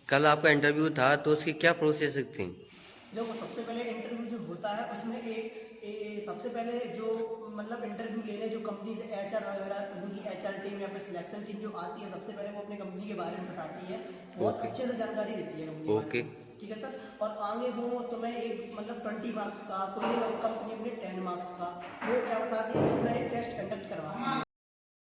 कल आपका इंटरव्यू था तो उसकी क्या प्रोसेस थी? देखो, सबसे पहले इंटरव्यू जो होता है उसमें सबसे पहले जो मतलब इंटरव्यू लेने जो कंपनी से एचआर वगैरह उनकी एचआर टीम या फिर सिलेक्शन टीम जो आती है, सबसे पहले वो अपनी कंपनी के बारे में बताती है, बहुत ओके। अच्छे से जानकारी देती है कंपनी के बारे ओके। में। ठीक है सर। और आगे वो तुम्हें एक मतलब 20 मार्क्स का, कोई कंपनी अपने 10 मार्क्स का वो क्या बताती है, अपना एक टेस्ट कंडक्ट करवाती है।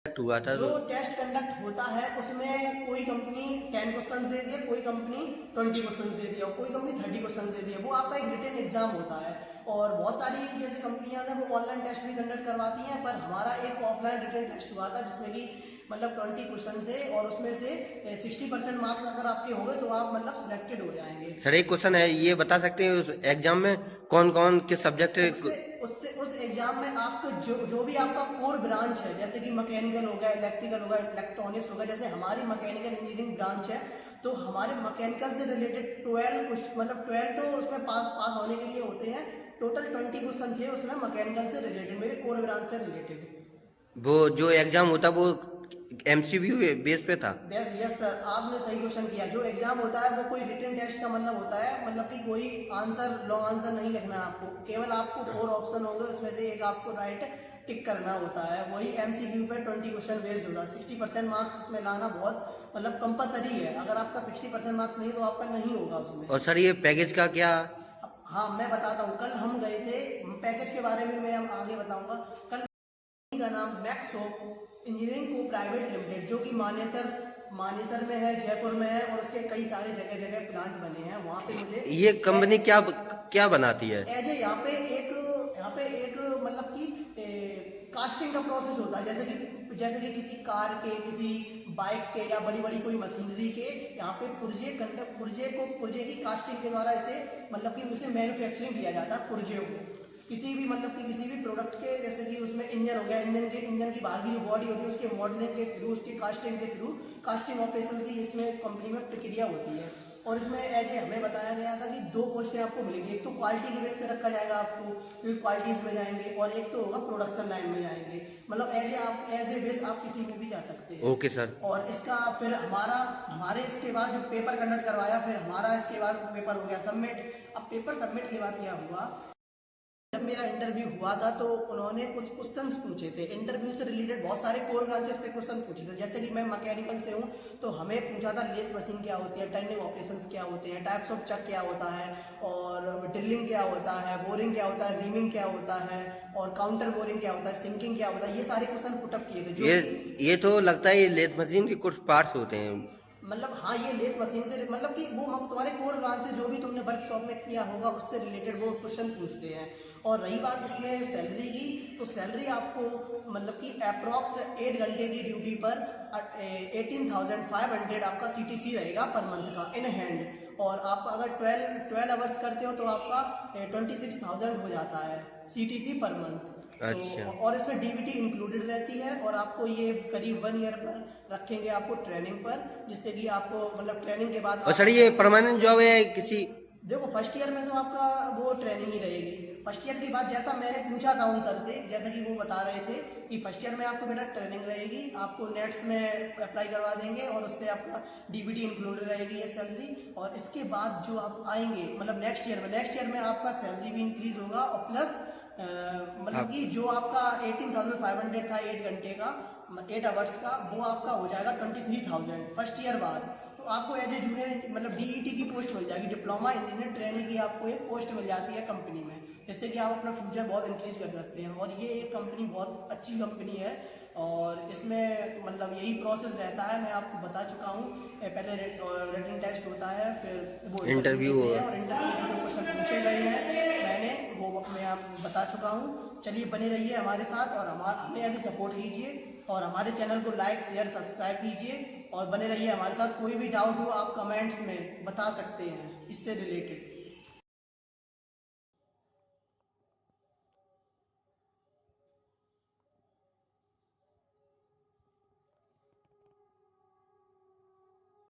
हुआ था जो तो टेस्ट कंडक्ट होता है उसमें कोई कंपनी 10 क्वेश्चन दे दिए, कोई कंपनी 20 क्वेश्चन दे दिया और कोई कंपनी 30 क्वेश्चन दे दिया। वो आपका एक रिटन एग्जाम होता है। और बहुत सारी जैसे कंपनियां हैं वो ऑनलाइन टेस्ट भी कंडक्ट करवाती हैं, पर हमारा एक ऑफलाइन रिटन टेस्ट हुआ था जिसमें कि मतलब 20 क्वेश्चन थे और उसमें से 60% मार्क्स अगर आपके हो गए तो आप मतलब सिलेक्टेड हो जाएंगे। सर एक क्वेश्चन है, ये बता सकते हैं उस एग्जाम में कौन कौन किस सब्जेक्ट? उससे उससे उस एग्जाम में आपको जो भी आपका कोर ब्रांच है, जैसे कि मैकेनिकल हो गया, इलेक्ट्रिकल हो गया, इलेक्ट्रॉनिक्स हो गया, जैसे हमारी मैकेनिकल इंजीनियरिंग ब्रांच है तो हमारे मैकेनिकल से रिलेटेड 12 मतलब 12 तो उसमें पास होने के लिए होते हैं। टोटल 20 क्वेश्चन थे उसमें मैकेनिकल से रिलेटेड, मेरे कोर ब्रांच से रिलेटेड। वो जो एग्जाम होता वो एमसीक्यू बेस पे था? यस सर, आपने सही क्वेश्चन किया। जो एग्जाम होता है वो कोई रिटन टेस्ट का मतलब होता है, मतलब कि कोई आंसर लॉन्ग आंसर नहीं लिखना है आपको, केवल आपको 4 ऑप्शन होंगे, उसमें से एक आपको राइट टिक करना होता है। वही एमसीक्यू पे 20 क्वेश्चन बेस्ड होता है। 60% मार्क्स उसमें लाना बहुत मतलब कंपलसरी है। अगर आपका 60% मार्क्स नहीं तो आपका नहीं होगा उसमें। और सर ये पैकेज का क्या? हाँ, मैं बताता हूँ। कल हम गए थे, पैकेज के बारे में मैं आगे बताऊंगा। कल का नाम मैक्सोप इंजीनियरिंग को प्राइवेट लिमिटेड, जो कि मानेसर में है, जयपुर में है, और उसके कई सारे जगह जगह प्लांट बने हैं। वहाँ पे मुझे ये कंपनी क्या क्या बनाती है? एज ए यहाँ पे एक मतलब कि कास्टिंग का प्रोसेस होता है, जैसे कि किसी कार के, किसी बाइक के या बड़ी बड़ी कोई मशीनरी के, यहाँ पे पुर्जे की कास्टिंग के द्वारा इसे मतलब कि उसे मैन्युफैक्चरिंग किया जाता है पुर्जे को। किसी भी मतलब कि किसी भी प्रोडक्ट के, जैसे कि उसमें इंजन हो गया, इंजन की बाहर की जो बॉडी होती है उसके मॉडलिंग के थ्रू, उसकी कास्टिंग के थ्रू, कास्टिंग ऑपरेशंस की इसमें कंपनी में प्रक्रिया होती है। और इसमें एज ए हमें बताया गया था कि 2 पोस्टें आपको मिलेंगी। एक तो क्वालिटी के बेस पे रखा जाएगा आपको, क्योंकि क्वालिटीज में जाएंगे, और एक तो होगा प्रोडक्शन लाइन में जाएंगे। मतलब एज ए बेस आप किसी में भी जा सकते हैं। Okay sir. और इसका फिर हमारे इसके बाद जो पेपर कंडक्ट करवाया, फिर हमारा इसके बाद पेपर हो गया सबमिट। अब पेपर सबमिट के बाद क्या हुआ, जब मेरा इंटरव्यू हुआ था तो उन्होंने कुछ क्वेश्चंस पूछे थे इंटरव्यू से रिलेटेड। बहुत सारे कोर ब्रांचेस से क्वेश्चन पूछे थे। जैसे कि मैं मैकेनिकल से हूँ तो हमें पूछा था लेथ मशीन क्या होती है, टर्निंग ऑपरेशंस क्या होते हैं, टाइप्स ऑफ चक क्या होता है, और ड्रिलिंग क्या होता है, बोरिंग क्या होता है, रीमिंग क्या होता है, और काउंटर बोरिंग क्या होता है, सिंकिंग क्या होता है। ये सारे क्वेश्चन पुटअप किए थे। ये तो लगता है ये लेथ मशीन के कुछ पार्ट्स होते हैं। मतलब हाँ, ये लेथ मशीन से मतलब कि वो तुम्हारे कोर ब्रांच से जो भी तुमने वर्कशॉप में किया होगा उससे रिलेटेड वो क्वेश्चन पूछते हैं। और रही बात इसमें सैलरी की, तो सैलरी आपको मतलब कि अप्रॉक्स 8 घंटे की ड्यूटी पर 18,500 आपका सीटीसी रहेगा पर मंथ का इन हैंड। और आप अगर 12 आवर्स करते हो तो आपका 26,000 हो जाता है सीटीसी पर मंथ। अच्छा। तो और इसमें डीबीटी इंक्लूडेड रहती है। और आपको ये करीब 1 ईयर पर रखेंगे आपको ट्रेनिंग पर, जिससे कि आपको मतलब ट्रेनिंग के बाद और सर ये परमानेंट जॉब है किसी? देखो, फर्स्ट ईयर में तो आपका वो ट्रेनिंग ही रहेगी। फर्स्ट ईयर के बाद जैसा मैंने पूछा था उन सर से, जैसे कि वो बता रहे थे कि फर्स्ट ईयर में आपको बेटा ट्रेनिंग रहेगी, आपको नेट्स में अप्लाई करवा देंगे और उससे आपका डीबीटी इंक्लूडेड रहेगी ये सैलरी। और इसके बाद जो आप आएंगे मतलब नेक्स्ट ईयर में आपका सैलरी भी इंक्रीज होगा, और प्लस मतलब कि जो आपका 18,500 था 8 घंटे का, 8 आवर्स का, वो आपका हो जाएगा 23,000 फर्स्ट ईयर बाद। तो आपको एज ए जूनियर मतलब डीईटी की पोस्ट मिल जाएगी, डिप्लोमा इंजीनियर ट्रेनिंग की आपको एक पोस्ट मिल जाती है कंपनी में, जिससे कि आप अपना फ्यूचर बहुत इंक्रीज कर सकते हैं। और ये एक कंपनी बहुत अच्छी कंपनी है और इसमें मतलब यही प्रोसेस रहता है। मैं आपको बता चुका हूँ, पहले रिटन टेस्ट होता है, फिर वो इंटरव्यू होते हैं, और इंटरव्यू में जो क्वेश्चन पूछे गए हैं मैंने वो मैं आपको बता चुका हूँ। चलिए बने रहिए हमारे साथ और हमें ऐसे सपोर्ट कीजिए, और हमारे चैनल को लाइक शेयर सब्सक्राइब कीजिए, और बने रहिए हमारे साथ। कोई भी डाउट हो आप कमेंट्स में बता सकते हैं इससे रिलेटेड।